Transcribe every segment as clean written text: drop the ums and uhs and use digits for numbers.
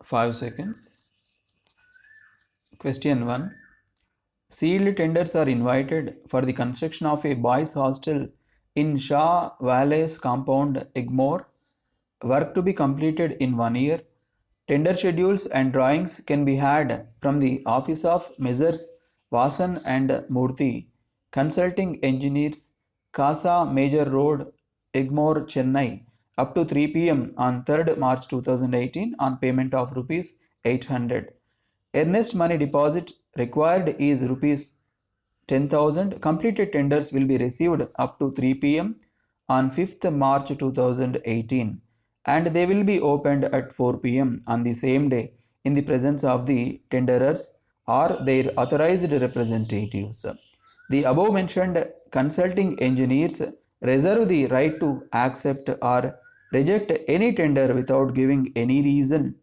5 seconds. Question 1. Sealed tenders are invited for the construction of a boys' hostel in Shah Valle's compound, Egmore. Work to be completed in 1 year. Tender schedules and drawings can be had from the office of Messrs. Vasan and Murthy, Consulting Engineers, Casa Major Road, Egmore, Chennai, up to 3 p.m. on 3rd March 2018 on payment of rupees 800. Earnest money deposit required is rupees 10,000. Completed tenders will be received up to 3 p.m. on 5th March 2018 and they will be opened at 4 p.m. on the same day in the presence of the tenderers or their authorized representatives. The above mentioned consulting engineers reserve the right to accept or reject any tender without giving any reason.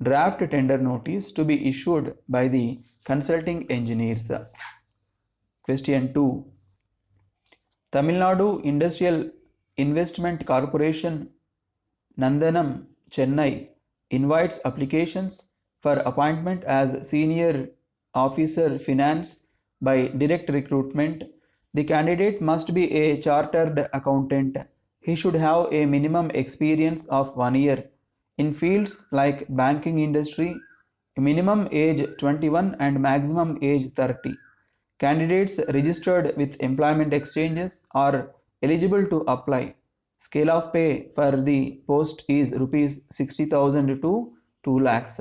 Draft tender notice to be issued by the consulting engineers. Question 2. Tamil Nadu Industrial Investment Corporation, Nandanam, Chennai, invites applications for appointment as Senior Officer Finance by direct recruitment. The candidate must be a chartered accountant. He should have a minimum experience of 1 year in fields like banking industry, minimum age 21 and maximum age 30. Candidates registered with employment exchanges are eligible to apply. Scale of pay for the post is rupees 60,000 to 2 lakhs.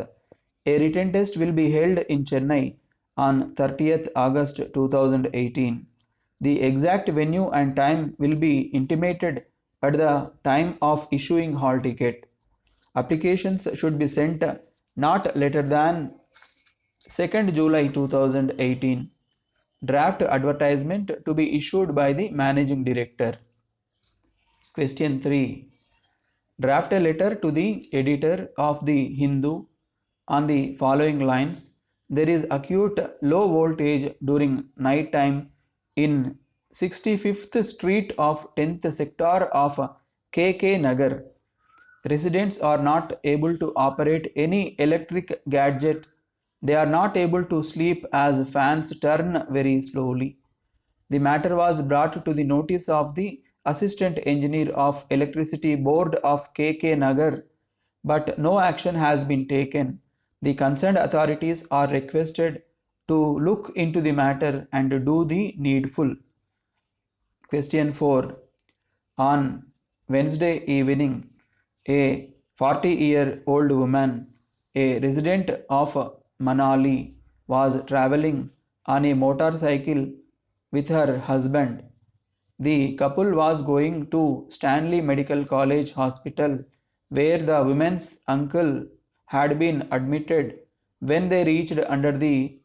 A written test will be held in Chennai on 30th August 2018. The exact venue and time will be intimated at the time of issuing hall ticket. Applications should be sent not later than 2nd July 2018. Draft advertisement to be issued by the managing director. Question 3. Draft a letter to the editor of the Hindu on the following lines. There is acute low voltage during night time in 65th Street of 10th sector of KK Nagar. Residents are not able to operate any electric gadget. They are not able to sleep as fans turn very slowly. The matter was brought to the notice of the Assistant Engineer of Electricity Board of KK Nagar, but no action has been taken. The concerned authorities are requested to look into the matter and do the needful. Question 4. On Wednesday evening, a 40-year-old woman, a resident of Manali, was traveling on a motorcycle with her husband. The couple was going to Stanley Medical College Hospital, where the woman's uncle had been admitted. When they reached under the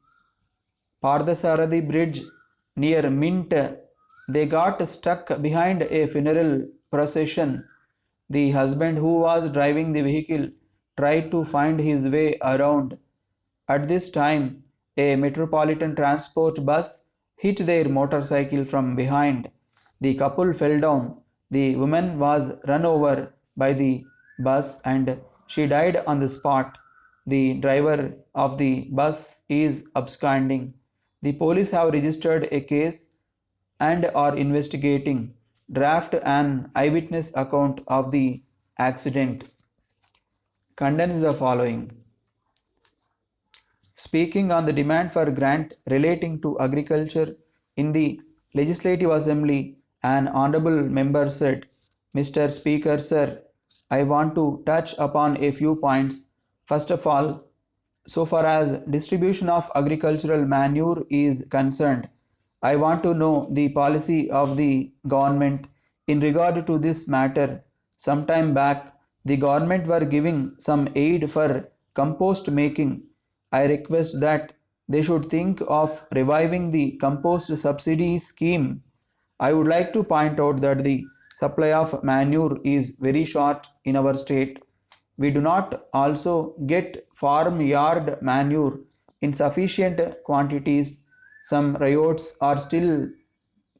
Pardasarathi Bridge near Mint, they got stuck behind a funeral procession. The husband who was driving the vehicle tried to find his way around. At this time, a metropolitan transport bus hit their motorcycle from behind. The couple fell down. The woman was run over by the bus and she died on the spot. The driver of the bus is absconding. The police have registered a case and are investigating. Draft an eyewitness account of the accident. Condense the following. Speaking on the demand for grant relating to agriculture in the Legislative Assembly, an honorable member said, Mr. Speaker, sir, I want to touch upon a few points. First of all, so far as distribution of agricultural manure is concerned, I want to know the policy of the government in regard to this matter. Some time back, the government were giving some aid for compost making. I request that they should think of reviving the compost subsidy scheme. I would like to point out that the supply of manure is very short in our state. We do not also get farmyard manure in sufficient quantities. Some riots are still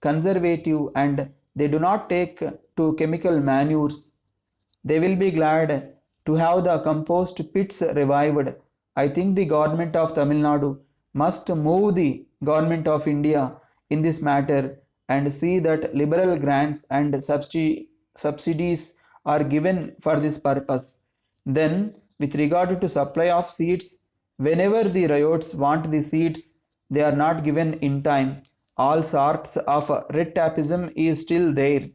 conservative and they do not take to chemical manures. They will be glad to have the compost pits revived. I think the government of Tamil Nadu must move the government of India in this matter and see that liberal grants and subsidies are given for this purpose. Then, with regard to supply of seeds, whenever the riots want the seeds, they are not given in time. All sorts of red tapism is still there.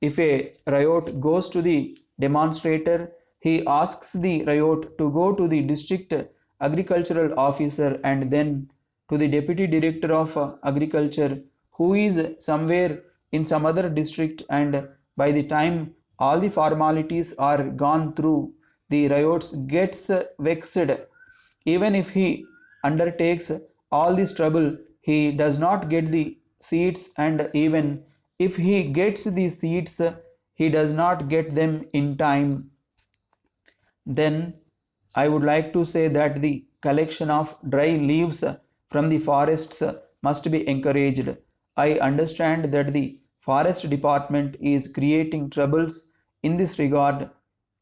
If a riot goes to the demonstrator, he asks the riot to go to the district agricultural officer and then to the deputy director of agriculture, who is somewhere in some other district, and by the time all the formalities are gone through, the riots gets vexed. Even if he undertakes all this trouble, he does not get the seats, and even if he gets the seats, he does not get them in time. Then I would like to say that the collection of dry leaves from the forests must be encouraged. I understand that the forest department is creating troubles in this regard.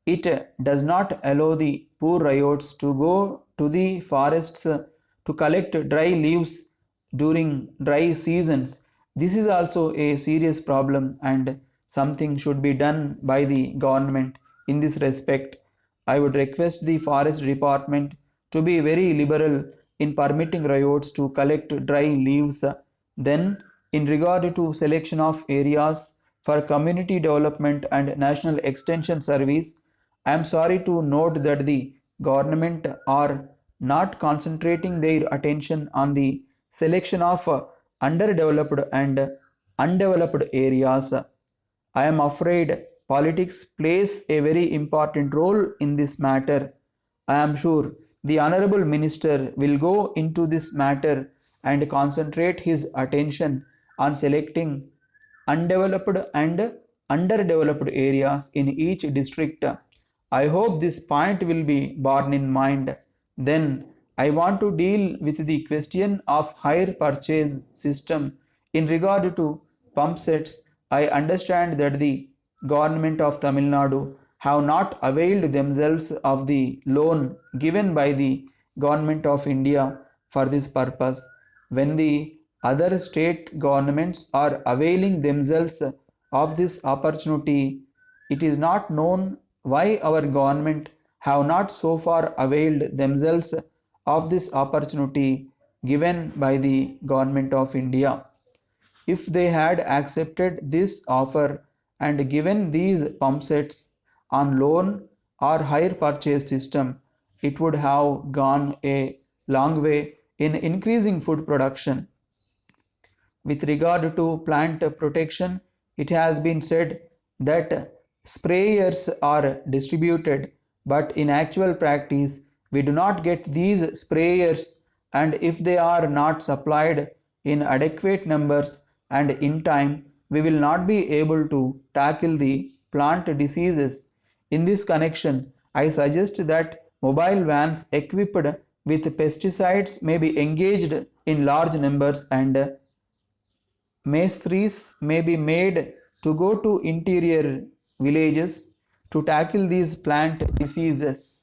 It does not allow the poor ryots to go to the forests to collect dry leaves during dry seasons. This is also a serious problem, and something should be done by the government in this respect. I would request the forest department to be very liberal in permitting ryots to collect dry leaves. Then, in regard to selection of areas for community development and national extension service, I am sorry to note that the government are not concentrating their attention on the selection of underdeveloped and undeveloped areas. I am afraid politics plays a very important role in this matter. I am sure the Honorable Minister will go into this matter and concentrate his attention on selecting undeveloped and underdeveloped areas in each district. I hope this point will be borne in mind. Then I want to deal with the question of hire purchase system in regard to pump sets. I understand that the government of Tamil Nadu have not availed themselves of the loan given by the government of India for this purpose. When the other state governments are availing themselves of this opportunity, it is not known why our government have not so far availed themselves of this opportunity given by the government of India. If they had accepted this offer and given these pump sets on loan or hire purchase system, it would have gone a long way in increasing food production. With regard to plant protection, it has been said that sprayers are distributed, but in actual practice, we do not get these sprayers, and if they are not supplied in adequate numbers and in time, we will not be able to tackle the plant diseases. In this connection, I suggest that mobile vans equipped with pesticides may be engaged in large numbers, and maestries may be made to go to interior villages to tackle these plant diseases.